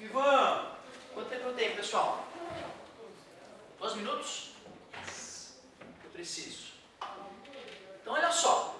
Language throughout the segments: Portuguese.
Ivan, quanto tempo eu tenho, pessoal? 2 minutos? Eu preciso. Então, olha só.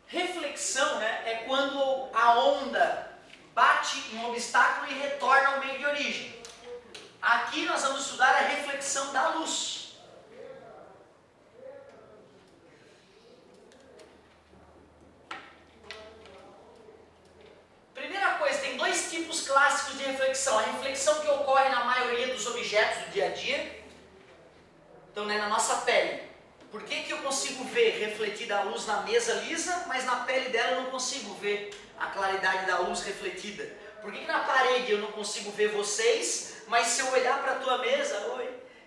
Reflexão, né, é quando a onda bate em um obstáculo e retorna ao meio de origem. Aqui nós vamos estudar a reflexão da luz. Primeira coisa, tem 2 tipos clássicos de reflexão. A reflexão que ocorre na maioria dos objetos do dia a dia. Então, né, na nossa pele. Por que eu consigo ver refletida a luz na mesa lisa, mas na pele dela eu não consigo ver a claridade da luz refletida? Por que na parede eu não consigo ver vocês, mas se eu olhar para a tua mesa,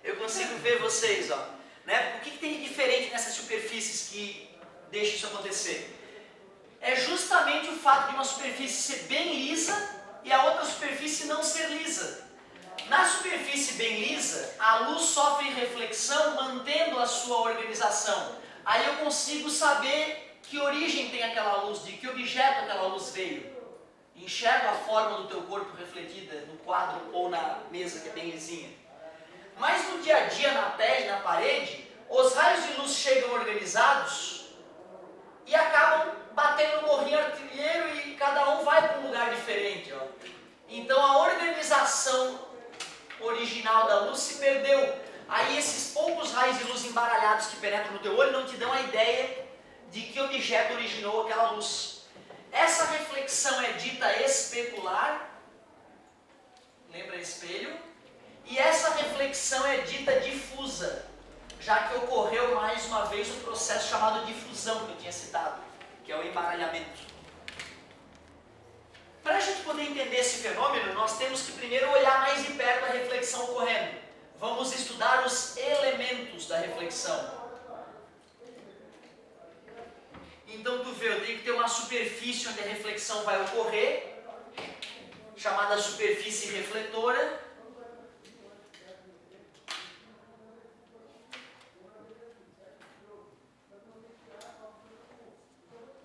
eu consigo ver vocês, ó? Né? O que tem de diferente nessas superfícies que deixa isso acontecer? É justamente o fato de uma superfície ser bem lisa e a outra superfície não ser lisa. Na superfície bem lisa, a luz sofre reflexão mantendo a sua organização. Aí eu consigo saber que origem tem aquela luz, de que objeto aquela luz veio. Enxergo a forma do teu corpo refletida no quadro ou na mesa que é bem lisinha. Mas no dia a dia, na pele, na parede, os raios de luz chegam organizados e acabam batendo no morrinho artilheiro e cada um vai para um lugar diferente. Ó. Então a organização original da luz se perdeu. Aí esses poucos raios de luz embaralhados que penetram no teu olho não te dão a ideia de que objeto originou aquela luz. Essa reflexão é dita especular, lembra espelho? E essa reflexão é dita difusa, já que ocorreu mais uma vez um processo chamado difusão que eu tinha citado, que é o embaralhamento. Para a gente poder entender esse fenômeno, nós temos que primeiro olhar mais de perto a reflexão ocorrendo. Vamos estudar os elementos da reflexão. Então tu vê, eu tenho que ter uma superfície onde a reflexão vai ocorrer, chamada superfície refletora.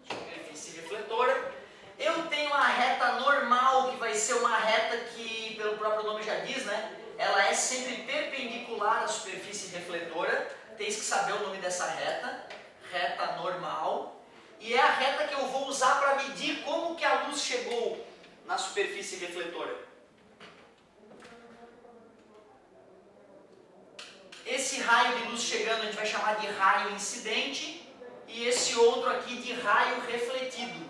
Superfície refletora. Eu tenho a reta normal, que vai ser uma reta que, pelo próprio nome já diz, né? Ela é sempre perpendicular à superfície refletora. Tens que saber o nome dessa reta. Reta normal. E é a reta que eu vou usar para medir como que a luz chegou na superfície refletora. Esse raio de luz chegando a gente vai chamar de raio incidente. E esse outro aqui de raio refletido.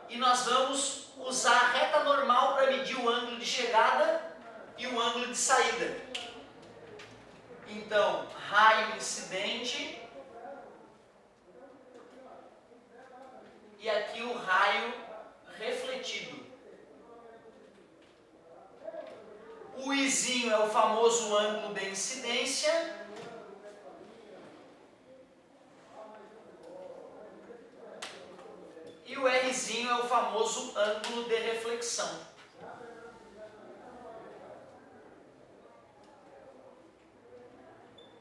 E nós vamos usar a reta normal para medir o ângulo de chegada e o ângulo de saída. Então, raio incidente e aqui o raio refletido. O Izinho é o famoso ângulo de incidência. E o Rzinho é o famoso ângulo de reflexão.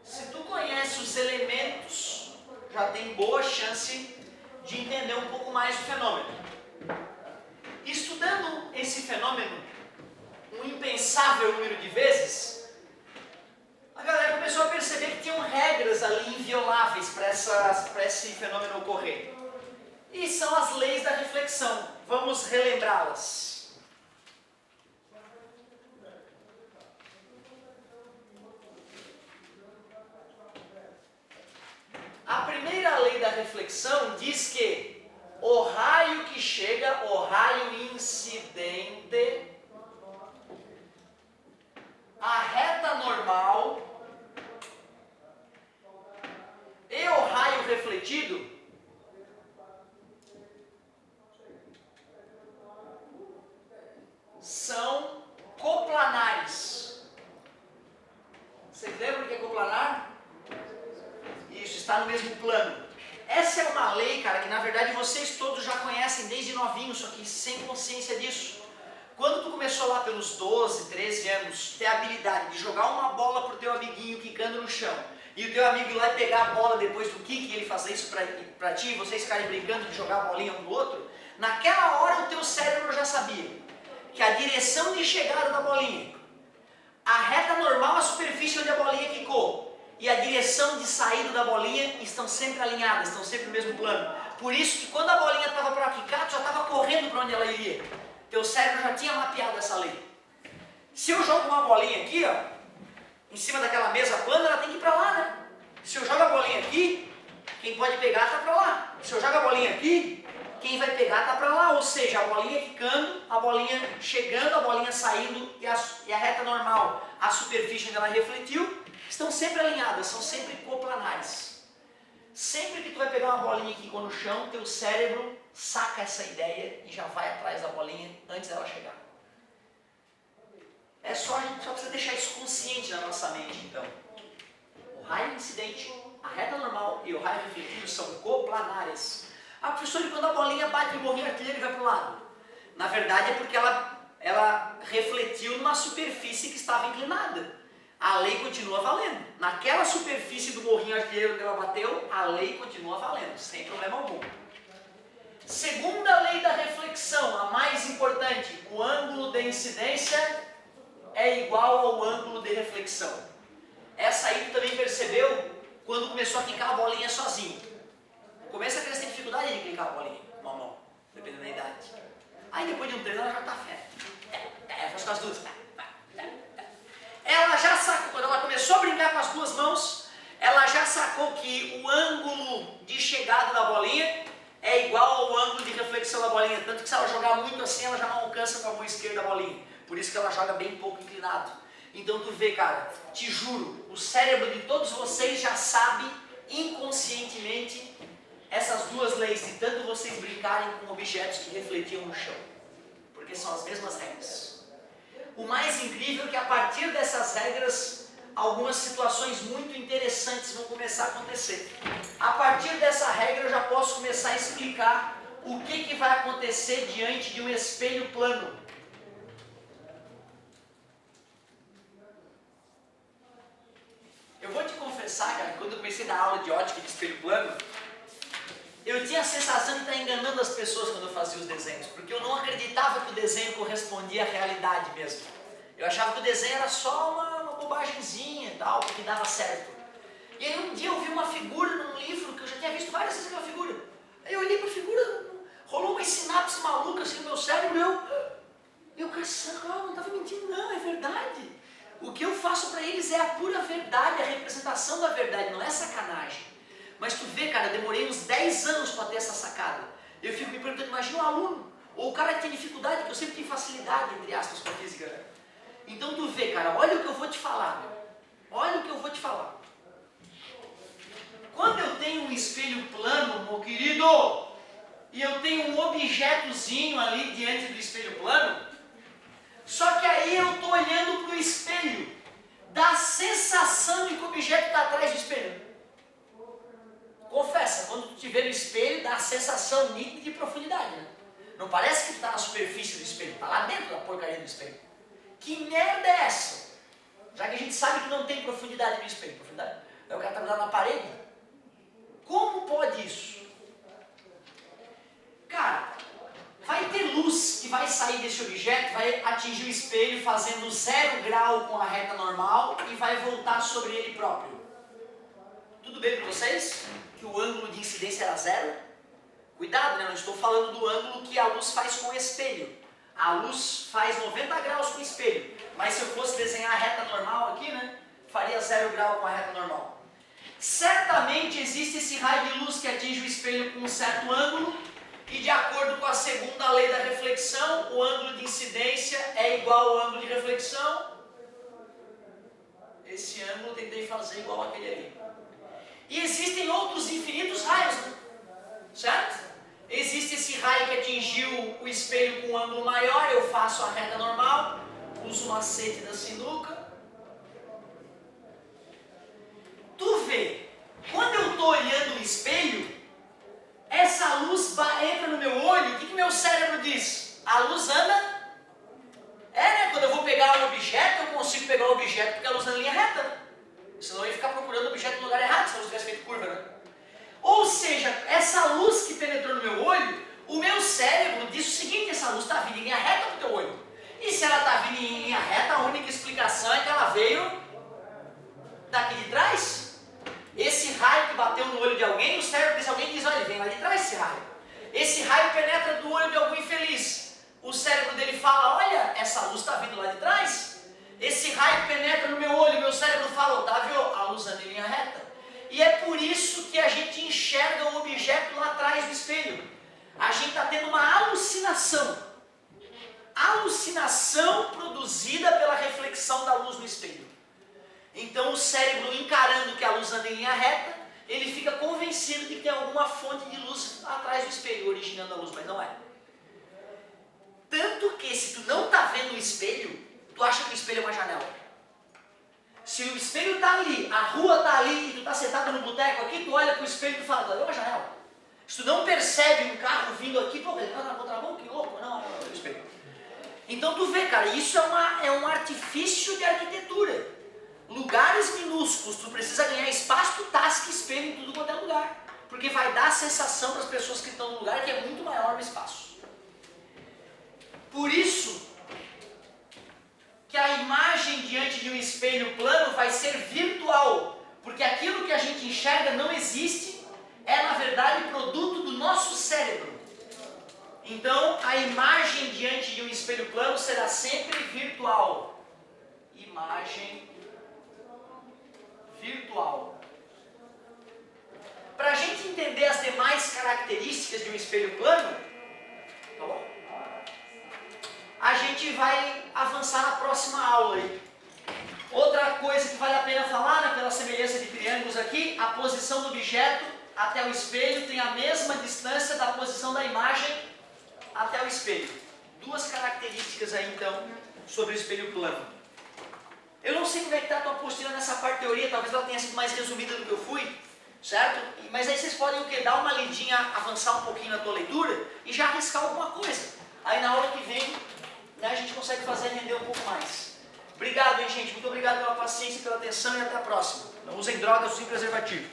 Se tu conhece os elementos, já tem boa chance de entender um pouco mais o fenômeno. Estudando esse fenômeno um impensável número de vezes, a galera começou a perceber que tinham regras ali invioláveis para esse fenômeno ocorrer. E são as leis da reflexão. Vamos relembrá-las. A primeira lei da reflexão diz que o raio que chega, o raio incidente, a reta normal e o raio refletido são coplanares. Vocês lembram o que é coplanar? Isso, está no mesmo plano. Essa é uma lei, cara, que na verdade vocês todos já conhecem desde novinhos, só que sem consciência disso. Quando tu começou lá pelos 12, 13 anos, ter a habilidade de jogar uma bola pro teu amiguinho quicando no chão, e o teu amigo ir lá e pegar a bola depois do kick e ele fazer isso pra ti, e vocês ficarem brincando de jogar a bolinha um do outro, naquela hora o teu cérebro já sabia que a direção de chegada da bolinha, a reta normal, a superfície onde a bolinha quicou, e a direção de saída da bolinha estão sempre alinhadas, estão sempre no mesmo plano. Por isso que quando a bolinha estava para quicar, tu já estava correndo para onde ela iria. Teu cérebro já tinha mapeado essa lei. Se eu jogo uma bolinha aqui, ó, em cima daquela mesa plana, ela tem que ir para lá, né? Se eu jogo a bolinha aqui, quem pode pegar está para lá. Se eu jogo a bolinha aqui, quem vai pegar está para lá. Ou seja, a bolinha quicando, a bolinha chegando, a bolinha saindo e a reta normal, a superfície onde ela refletiu, estão sempre alinhadas, são sempre coplanares. Sempre que tu vai pegar uma bolinha que quicou no chão, teu cérebro saca essa ideia e já vai atrás da bolinha antes dela chegar. A gente só precisa deixar isso consciente na nossa mente, então. O raio incidente, a reta normal e o raio refletido são coplanares. Ah, professor, e quando a bolinha bate no morrinho artilheiro e vai para o lado? Na verdade é porque ela refletiu numa superfície que estava inclinada. A lei continua valendo. Naquela superfície do morrinho artilheiro onde ela bateu, a lei continua valendo, sem problema algum. Segunda lei da reflexão, a mais importante, o ângulo de incidência é igual ao ângulo de reflexão. Essa aí tu também percebeu quando começou a quicar a bolinha sozinho. Começa a crescer dificuldade de clicar a bolinha com uma mão, dependendo da idade. Aí depois de um treino ela já está fé. Faz com as duas. Ela já sacou, quando ela começou a brincar com as duas mãos, ela já sacou que o ângulo de chegada da bolinha é igual ao ângulo de reflexão da bolinha. Tanto que se ela jogar muito assim, ela já não alcança com a mão esquerda a bolinha. Por isso que ela joga bem pouco inclinado. Então tu vê, cara, te juro, o cérebro de todos vocês já sabe inconscientemente essas duas leis, de tanto vocês brincarem com objetos que refletiam no chão. Porque são as mesmas regras. O mais incrível é que a partir dessas regras, algumas situações muito interessantes vão começar a acontecer. A partir dessa regra eu já posso começar a explicar o que vai acontecer diante de um espelho plano. Eu vou te confessar, cara, quando eu comecei a dar aula de ótica de espelho plano, eu tinha a sensação de estar enganando as pessoas quando eu fazia os desenhos, porque eu não acreditava que o desenho correspondia à realidade mesmo. Eu achava que o desenho era só uma bobagemzinha e tal, porque dava certo. E aí um dia eu vi uma figura num livro, que eu já tinha visto várias vezes aquela figura. Aí eu olhei para a figura, rolou uma sinapse maluca assim no meu cérebro, eu não estava mentindo não, é verdade. O que eu faço para eles é a pura verdade, a representação da verdade, não é sacanagem. Mas tu vê, cara, eu demorei uns 10 anos para ter essa sacada. Eu fico me perguntando, imagina um aluno, ou o cara que tem dificuldade, que eu sempre tive facilidade, entre aspas, com a física. Então tu vê, cara, olha o que eu vou te falar, meu. Olha o que eu vou te falar. Quando eu tenho um espelho plano, meu querido, e eu tenho um objetozinho ali diante do espelho plano, só que aí eu estou olhando para o espelho, dá a sensação de que o objeto está atrás do espelho. Confessa, quando tu te vê no espelho, dá a sensação nítida de profundidade, né? Não parece que tu está na superfície do espelho, está lá dentro da porcaria do espelho. Que merda é essa? Já que a gente sabe que não tem profundidade no espelho. Profundidade? O cara está na parede? Como pode isso? Cara, vai ter luz que vai sair desse objeto, vai atingir o espelho fazendo 0 grau com a reta normal e vai voltar sobre ele próprio. Tudo bem com vocês? Que o ângulo de incidência era 0? Cuidado, né? Não estou falando do ângulo que a luz faz com o espelho. A luz faz 90 graus com o espelho. Mas se eu fosse desenhar a reta normal aqui, né? Faria 0 grau com a reta normal. Certamente existe esse raio de luz que atinge o espelho com um certo ângulo. E de acordo com a segunda lei da reflexão, o ângulo de incidência é igual ao ângulo de reflexão. Esse ângulo eu tentei fazer igual aquele ali. E existem outros infinitos raios, né? Certo? Existe esse raio que atingiu o espelho com um ângulo maior, eu faço a reta normal, uso o macete da sinuca. Tu vê, quando eu estou olhando o espelho, essa luz entra no meu olho, o que meu cérebro diz? A luz anda? Né? Quando eu vou pegar um objeto, eu consigo pegar o objeto porque a luz anda em linha reta. Senão eu ia ficar procurando o objeto no lugar errado, se a luz tivesse feito curva, né? Ou seja, essa luz que penetrou no meu olho, o meu cérebro diz o seguinte, essa luz está vindo em linha reta para o teu olho. E em linha reta, a única explicação é que ela veio daqui de trás. Esse raio que bateu no olho de alguém, o cérebro desse alguém diz, olha, vem lá de trás esse raio. Esse raio penetra do olho de algum infeliz. O cérebro dele fala, olha, essa luz está vindo lá de trás. Esse raio penetra no meu olho, meu cérebro fala, Otávio, a luz anda em linha reta. E é por isso que a gente enxerga o objeto lá atrás do espelho. A gente está tendo uma alucinação. Alucinação produzida pela reflexão da luz no espelho. Então o cérebro, encarando que a luz anda em linha reta, ele fica convencido de que tem alguma fonte de luz atrás do espelho, originando a luz, mas não é. Tanto que se tu não está vendo o espelho, tu acha que o espelho é uma janela. Se o espelho está ali, a rua está ali e tu está sentado no boteco aqui, tu olha para o espelho e tu fala, é uma janela. Se tu não percebe um carro vindo aqui, pô, ele está na contramão, que louco, não, é o espelho. Então tu vê, cara, isso é um artifício de arquitetura. Lugares minúsculos, tu precisa ganhar espaço, tu tasca espelho em tudo quanto é lugar. Porque vai dar a sensação para as pessoas que estão no lugar que é muito maior no espaço. Por isso que a imagem diante de um espelho plano vai ser virtual. Porque aquilo que a gente enxerga não existe, é na verdade produto do nosso cérebro. Então a imagem diante de um espelho plano será sempre virtual. Imagem virtual. Para a gente entender as demais características de um espelho plano, tá bom? A gente vai avançar na próxima aula aí. Outra coisa que vale a pena falar, né, pela semelhança de triângulos aqui, a posição do objeto até o espelho tem a mesma distância da posição da imagem até o espelho. Duas características aí então sobre o espelho plano. Eu não sei como é que está a tua postura nessa parte de teoria, talvez ela tenha sido mais resumida do que eu fui, certo? Mas aí vocês podem o quê? Dar uma lidinha, avançar um pouquinho na tua leitura e já arriscar alguma coisa. Aí na aula que vem, né, a gente consegue fazer render um pouco mais. Obrigado, hein, gente? Muito obrigado pela paciência e pela atenção e até a próxima. Não usem drogas, usem preservativo.